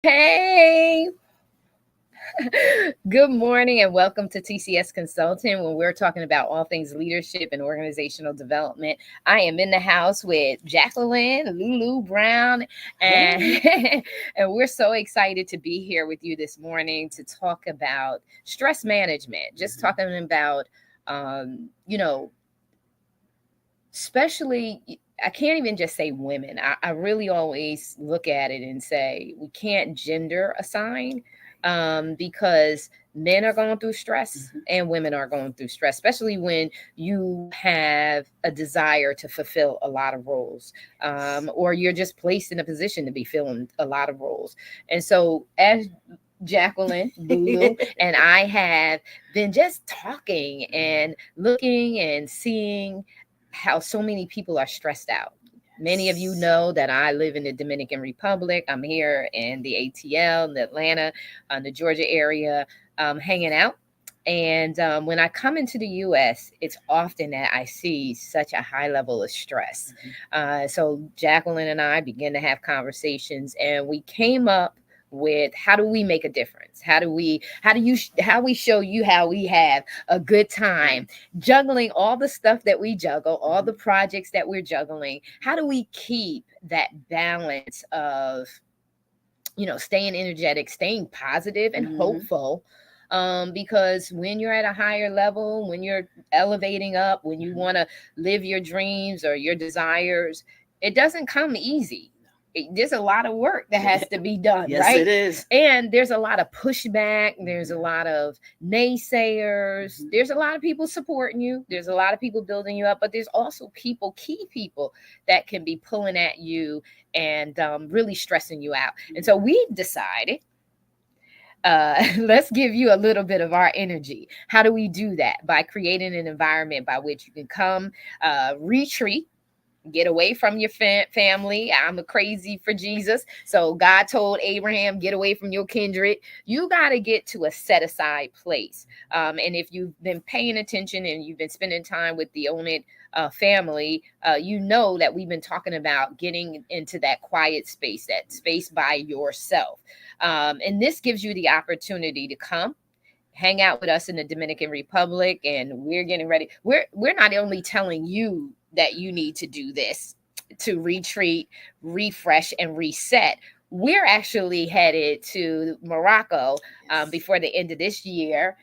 Hey, good morning and welcome to TCS Consulting when we're talking about all things leadership and organizational development. I am in the house with Jacqueline, Lulu Brown, and, Hey. and we're so excited to be here with you this morning to talk about stress management, just talking about, you know, especially I can't even just say women. I really always look at it and say we can't gender assign because men are going through stress and women are going through stress, especially when you have a desire to fulfill a lot of roles, or you're just placed in a position to be filling a lot of roles. And so as Jacqueline, Lulu, and I have been just talking and looking and seeing how so many people are stressed out. Many of you know that I live in the Dominican Republic. I'm here in the ATL, in the Atlanta, the Georgia area, hanging out. And when I come into the US, it's often that I see such a high level of stress. So Jacqueline and I begin to have conversations, and we came up with how do we make a difference? How we show you how we have a good time juggling all the stuff that we juggle, all the projects that we're juggling. How do we keep that balance of, staying energetic, staying positive and hopeful? Because when you're at a higher level, when you're elevating up, when you want to live your dreams or your desires, it doesn't come easy. There's a lot of work that has to be done, Yes, right? it is. And there's a lot of pushback. There's a lot of naysayers. There's a lot of people supporting you. There's a lot of people building you up, but there's also key people that can be pulling at you and really stressing you out. And so we decided, let's give you a little bit of our energy. How do we do that? By creating an environment by which you can come, retreat, get away from your family. I'm a crazy for Jesus. So God told Abraham, get away from your kindred. You got to get to a set aside place. And if you've been paying attention and you've been spending time with the Own It family, you know that we've been talking about getting into that quiet space, that space by yourself. And this gives you the opportunity to come hang out with us in the Dominican Republic, and we're getting ready. We're not only telling you that you need to do this to retreat, refresh, and reset. We're actually headed to Morocco before the end of this year,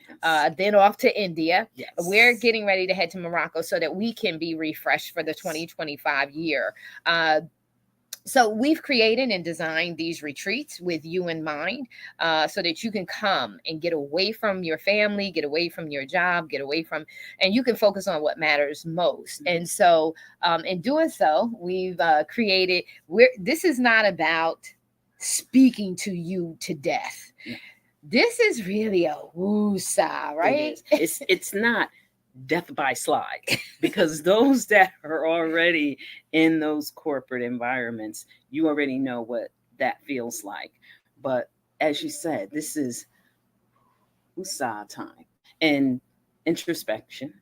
then off to India. Yes. We're getting ready to head to Morocco so that we can be refreshed for the 2025 year. So we've created and designed these retreats with you in mind, so that you can come and get away from your family, get away from your job, and you can focus on what matters most. And so in doing so, we've created, this is not about speaking to you to death. This is really a woo-saw, right? It's not death by slide because those that are already in those corporate environments, you already know what that feels like. But as you said, this is USA time and introspection,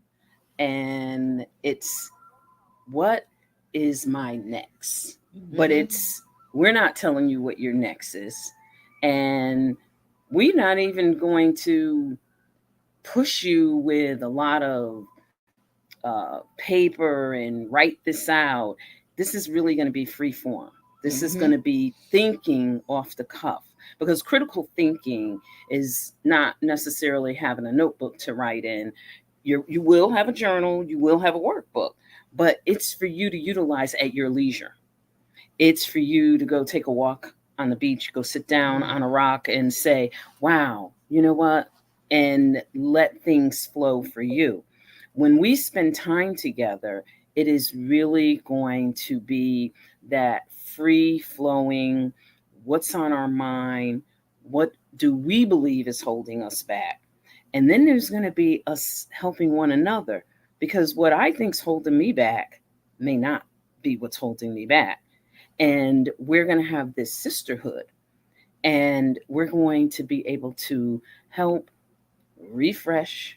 and it's what is my next. But it's we're not telling you what your next is, and we're not even going to push you with a lot of paper and write this out. This is really going to be free form. This is going to be thinking off the cuff, because critical thinking is not necessarily having a notebook to write in. You will have a journal, you will have a workbook, but it's for you to utilize at your leisure. It's for you to go take a walk on the beach, go sit down on a rock and say, wow, you know what? And let things flow for you. When we spend time together, it is really going to be that free flowing, what's on our mind, what do we believe is holding us back? And then there's going to be us helping one another, because what I think's holding me back may not be what's holding me back. And we're going to have this sisterhood, and we're going to be able to help refresh,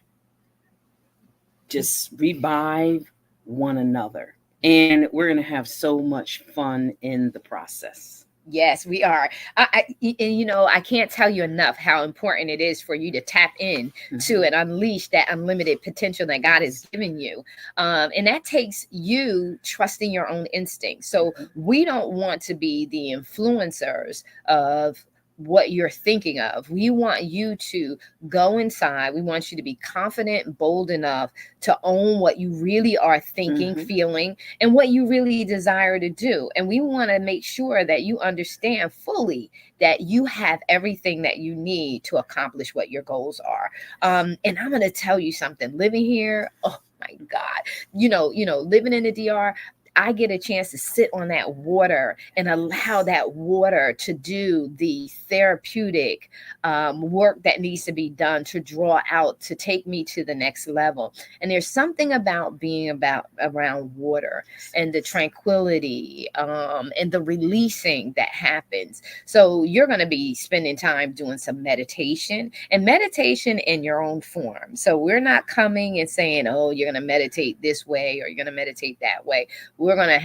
just revive one another. And we're going to have so much fun in the process. Yes, we are. And I can't tell you enough how important it is for you to tap in to and unleash that unlimited potential that God has given you. And that takes you trusting your own instincts. So we don't want to be the influencers of what you're thinking of. We want you to go inside. We want you to be confident, bold enough to own what you really are thinking, feeling, and what you really desire to do. And we want to make sure that you understand fully that you have everything that you need to accomplish what your goals are. And I'm going to tell you something, living here, oh my God, living in the DR, I get a chance to sit on that water and allow that water to do the therapeutic work that needs to be done to draw out, to take me to the next level. And there's something about being around water and the tranquility and the releasing that happens. So you're going to be spending time doing some meditation, and meditation in your own form. So we're not coming and saying, oh, you're going to meditate this way or you're going to meditate that way. We're going to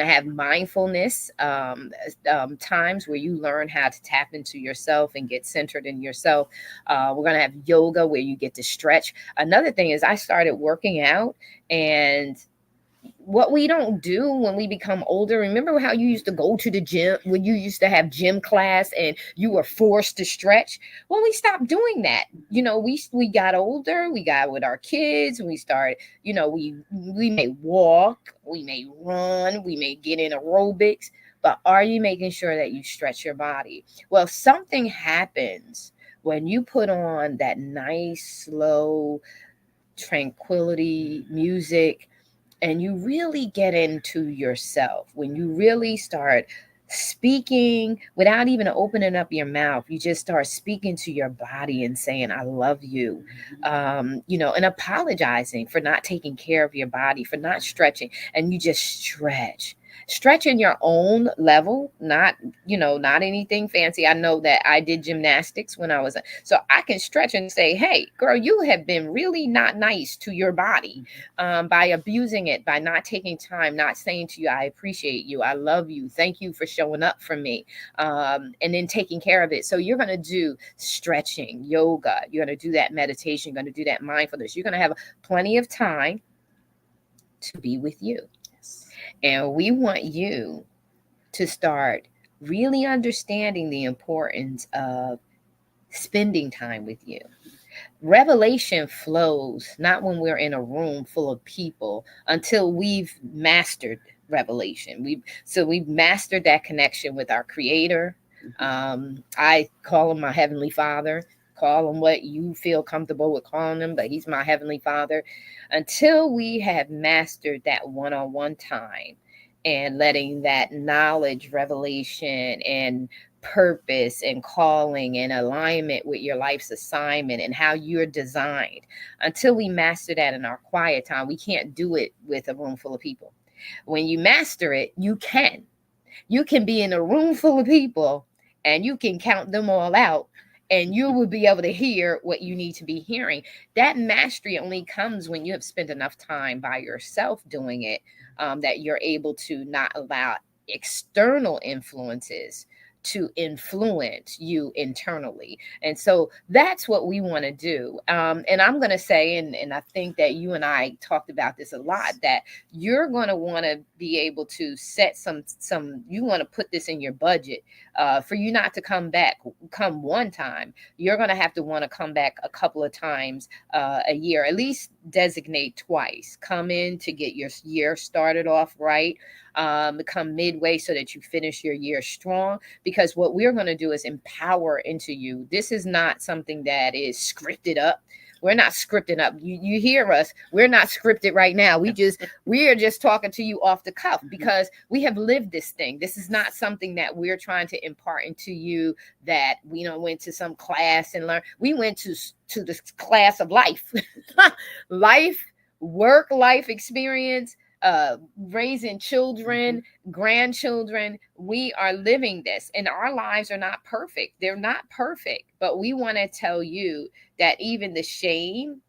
have mindfulness times where you learn how to tap into yourself and get centered in yourself. We're going to have yoga where you get to stretch. Another thing is I started working out, and what we don't do when we become older. Remember how you used to go to the gym when you used to have gym class and you were forced to stretch? Well, we stopped doing that. We got older, we got with our kids, and we started, we may walk, we may run, we may get in aerobics, but are you making sure that you stretch your body? Well, something happens when you put on that nice, slow, tranquility music and you really get into yourself, when you really start speaking without even opening up your mouth, you just start speaking to your body and saying, I love you, and apologizing for not taking care of your body, for not stretching. And you just stretch in your own level, not anything fancy. I know that I did gymnastics when I was, so I can stretch and say, hey, girl, you have been really not nice to your body by abusing it, by not taking time, not saying to you, I appreciate you, I love you, thank you for showing up for me, and then taking care of it. So you're going to do stretching, yoga, you're going to do that meditation, you're going to do that mindfulness. You're going to have plenty of time to be with you. And we want you to start really understanding the importance of spending time with you. Revelation flows not when we're in a room full of people, until we've mastered revelation. We've mastered that connection with our Creator. I call him my Heavenly Father. Call him what you feel comfortable with calling him, but he's my Heavenly Father. Until we have mastered that one-on-one time and letting that knowledge, revelation, and purpose and calling and alignment with your life's assignment and how you're designed, until we master that in our quiet time, we can't do it with a room full of people. When you master it, you can be in a room full of people and you can count them all out, and you will be able to hear what you need to be hearing. That mastery only comes when you have spent enough time by yourself doing it, that you're able to not allow external influences to influence you internally. And so that's what we want to do. And I'm going to say, and I think that you and I talked about this a lot, that you're going to want to be able to set you want to put this in your budget, for you not to come one time. You're going to have to want to come back a couple of times a year, at least designate twice. Come in to get your year started off right. Come midway so that you finish your year strong, because what we're going to do is empower into you. This is not something that is scripted up. We're not scripting up. You hear us. We're not scripted right now. We are just talking to you off the cuff because we have lived this thing. This is not something that we're trying to impart into you, that we went to some class and learned. We went to the class of life, life experience, raising children, grandchildren. We are living this, and our lives are not perfect. They're not perfect, but we want to tell you that even the shame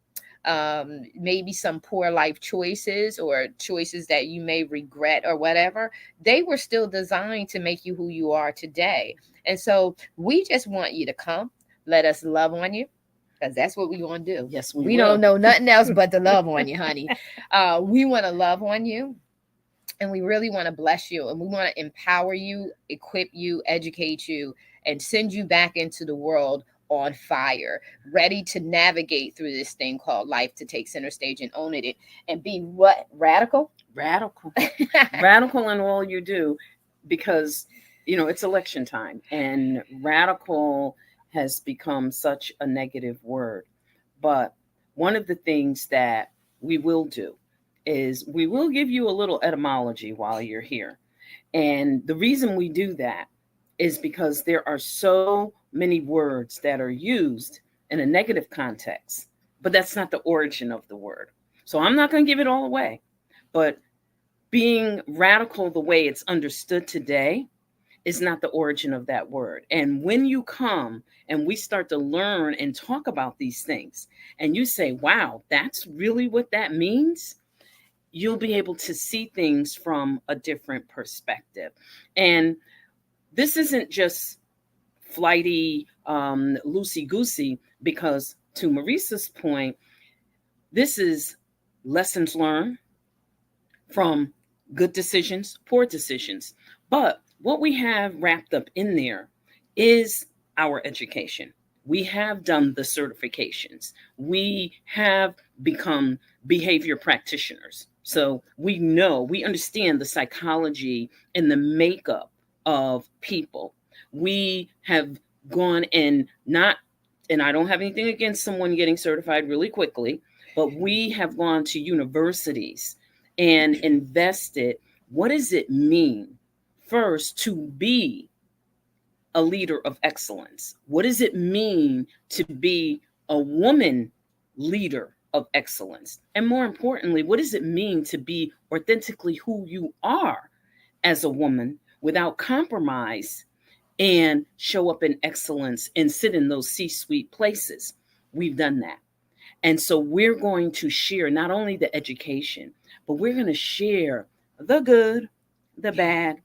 maybe some poor life choices or choices that you may regret or whatever, they were still designed to make you who you are today. And so we just want you to come, let us love on you, because that's what we want to do. Yes, We will. don't know nothing else but to love on you, honey. We want to love on you, and we really want to bless you, and we want to empower you, equip you, educate you, and send you back into the world on fire, ready to navigate through this thing called life, to take center stage and own it, and be what? Radical? Radical. Radical in all you do, because it's election time, and radical has become such a negative word. But one of the things that we will do is we will give you a little etymology while you're here. And the reason we do that is because there are so many words that are used in a negative context, but that's not the origin of the word. So I'm not going to give it all away. But being radical the way it's understood today is not the origin of that word. And when you come and we start to learn and talk about these things, and you say, wow, that's really what that means, you'll be able to see things from a different perspective. And this isn't just flighty, loosey-goosey, because to Marisa's point, this is lessons learned from good decisions, poor decisions. But what we have wrapped up in there is our education. We have done the certifications. We have become behavior practitioners. So we understand the psychology and the makeup of people. We have gone and I don't have anything against someone getting certified really quickly, but we have gone to universities and invested. What does it mean first to be a leader of excellence? What does it mean to be a woman leader of excellence? And more importantly, what does it mean to be authentically who you are as a woman without compromise, and show up in excellence and sit in those C-suite places? We've done that. And so we're going to share not only the education, but we're going to share the good, the bad,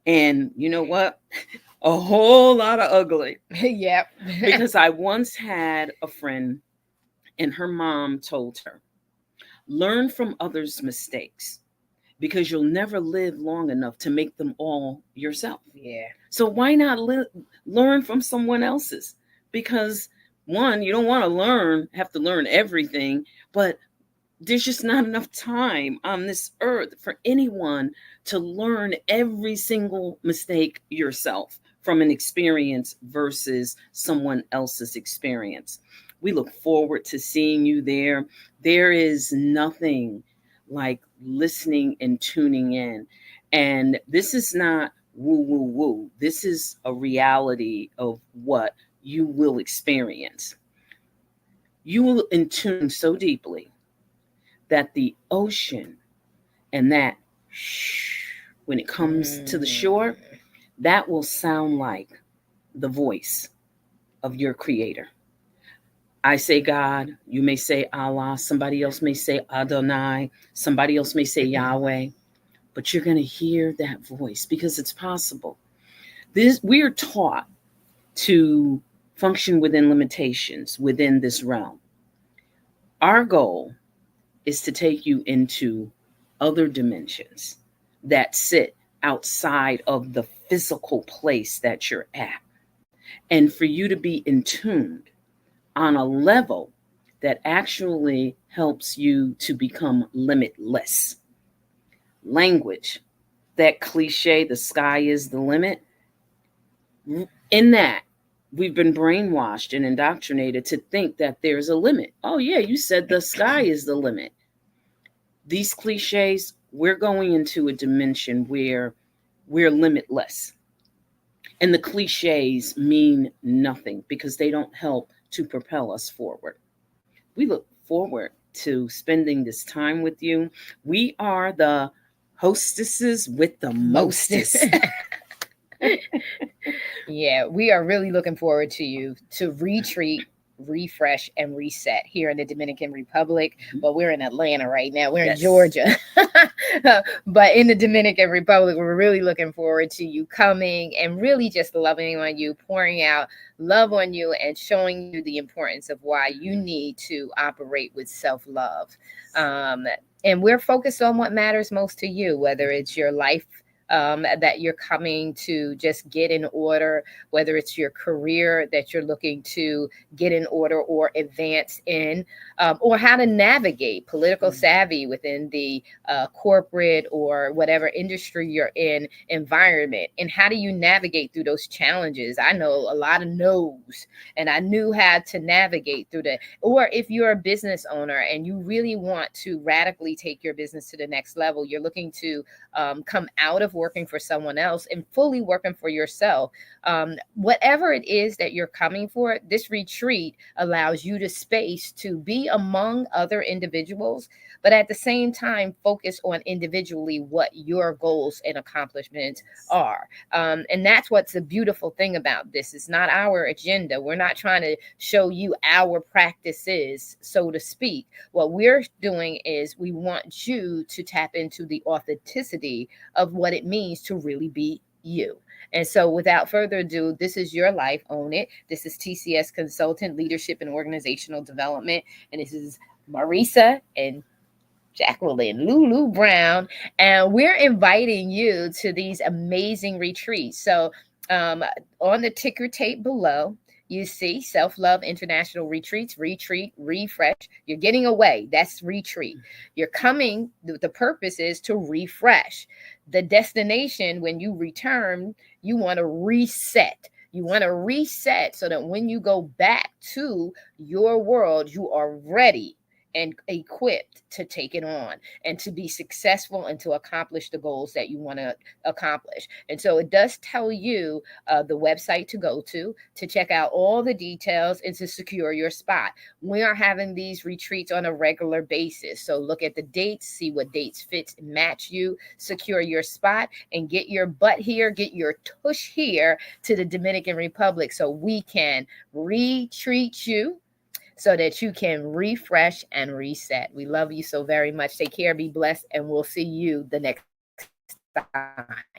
and you know what? A whole lot of ugly. Yep. Because I once had a friend, and her mom told her, learn from others' mistakes, because you'll never live long enough to make them all yourself. Yeah. So why not learn from someone else's? Because one, you don't want to have to learn everything, but there's just not enough time on this earth for anyone to learn every single mistake yourself from an experience versus someone else's experience. We look forward to seeing you there. There is nothing like listening and tuning in. And this is not woo, woo, woo. This is a reality of what you will experience. You will intune so deeply that the ocean and that shh, when it comes to the shore, that will sound like the voice of your creator. I say God, you may say Allah, somebody else may say Adonai, somebody else may say Yahweh, but you're going to hear that voice because it's possible. We are taught to function within limitations within this realm. Our goal is to take you into other dimensions that sit outside of the physical place that you're at, and for you to be in tune on a level that actually helps you to become limitless. Language, that cliche, the sky is the limit, in that we've been brainwashed and indoctrinated to think that there's a limit. Oh yeah, you said the sky is the limit. These cliches, we're going into a dimension where we're limitless. And the cliches mean nothing because they don't help to propel us forward. We look forward to spending this time with you. We are the hostesses with the mostest. Yeah, we are really looking forward to you to retreat refresh, and reset here in the Dominican Republic. But we're in Atlanta right now. We're in Yes. Georgia. But in the Dominican Republic, we're really looking forward to you coming and really just loving on you, pouring out love on you, and showing you the importance of why you need to operate with self-love. And we're focused on what matters most to you, whether it's your life that you're coming to just get in order, whether it's your career that you're looking to get in order or advance in, or how to navigate political savvy within the corporate or whatever industry you're in environment. And how do you navigate through those challenges? I know a lot of no's, and I knew how to navigate through that. Or if you're a business owner and you really want to radically take your business to the next level, you're looking to come out of working for someone else and fully working for yourself. Whatever it is that you're coming for, this retreat allows you the space to be among other individuals, but at the same time, focus on individually what your goals and accomplishments are. And that's what's the beautiful thing about this. It's not our agenda. We're not trying to show you our practices, so to speak. What we're doing is we want you to tap into the authenticity of what it means to really be you. And so without further ado, this is your life, own it. This is TCS Consultant, Leadership and Organizational Development. And this is Marisa and Jacqueline Lulu Brown. And we're inviting you to these amazing retreats. So on the ticker tape below, you see Self-Love International Retreats, retreat, refresh. You're getting away. That's retreat. You're coming. The purpose is to refresh. The destination, when you return, you want to reset. You want to reset so that when you go back to your world, you are ready and equipped to take it on and to be successful and to accomplish the goals that you want to accomplish. And so it does tell you the website to go to check out all the details and to secure your spot. We are having these retreats on a regular basis. So look at the dates, see what dates fit and match you, secure your spot, and get your butt here, get your tush here to the Dominican Republic so we can retreat you so that you can refresh and reset. We love you so very much. Take care, be blessed, and we'll see you the next time.